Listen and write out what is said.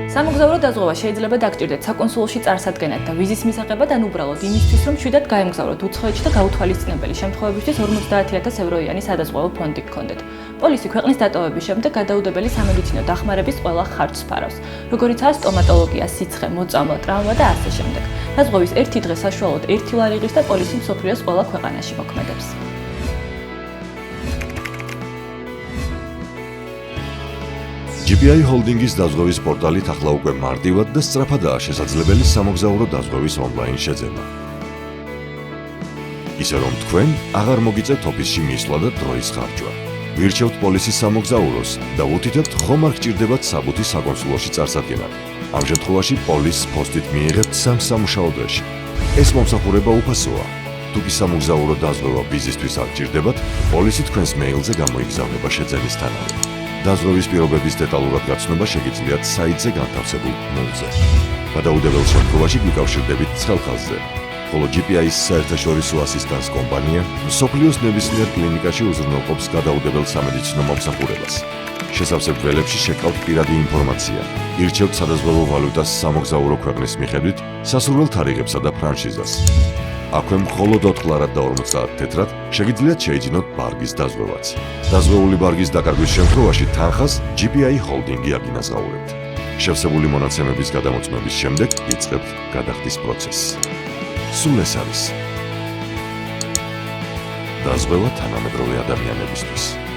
სამოგზაურო დაზღვევა შეიძლება დაგჭირდეთ საკონსულოში წარსადგენად და ვიზის მისაღებად ან უბრალოდ იმისთვის, რომ მშვიდად გაემგზავროთ უცხოეთში და გაუთვალისწინებელი შემთხვევებისთვის 50,000 ევროიანი სადაზღვევო ფონდი გქონდეთ. პოლისი ქვეყნის დატოვების შემდეგ გადაუდებელი სამედიცინო დახმარების ყველა ხარჯს ფარავს, როგორიცაა სტომატოლოგია, სიცხე, მოწამვლა, ტრავმა და ასე შემდეგ. დაზღვევის ერთი დღე საშუალოდ 1 ლარი იღებს და პოლისი მსოფლიოს ყველა ქვეყანაში მოქმედებს. GPI Holding-ის დაზღვევის პორტალით ახლა უკვე მარტივად და სწრაფადაა შესაძლებელი სამოგზაურო დაზღვევის ონლაინ შეძენა. ისე რომ თქვენ აღარ მოგიწევთ ოფისში მისვლა და დროის ხარჯვა. ვირჩევთ პოლისის სამოგზაუროს და უთითებთ ხომ არ გჭირდებათ საბუთი საკონსულოში წარსადგენად. ამ შემთხვევაში პოლისს პოსტით მიიღებთ 3 სამუშაო დღეში. ეს მომსახურება უფასოა. თუ კი სამოგზაურო დაზღვევა ვიზისთვის არ გჭირდებათ, პოლისი თქვენს მეილზე გამოიგზავნება შეძენისთანავე. დაზღვევის პირობების დეტალურად გაცნობა შეგიძლიათ საიტზე განთავსებულ ნულზე. გადაუდებელ შემთხვევაში გვიკავშირდებით 9 ხაზზე. ხოლო GPI-ის საერთაშორისო ასისტანტს კომპანია მსოფლიოს ნებისმიერ კლინიკაში უზრუნველყოფს გადაუდებელ სამედიცინო მომსახურებას. შესავსებ ველებში შეკავთ პირადი ინფორმაცია. ირჩევთ სადაზღვევო ვალუტას სამოგზაურო ქვეყნის მიხედვით, სასურველ თარიღებსა და ფრანშიზას. აქვე მხოლოდ 4 ლარად და 50 თეთრად შეგიძლიათ შეიძინოთ ბარგის დაზღვევაც. დაზღვეული ბარგის დაკარგვის შემთხვევაში თანხას GPI Holding-ი აგინაზღაურებთ. შევსებული მონაცემების გადამოწმების შემდეგ იწყებთ გადახდის პროცესს. სულ ეს არის. დაზღვევა თანამედროვე ადამიანებისთვის.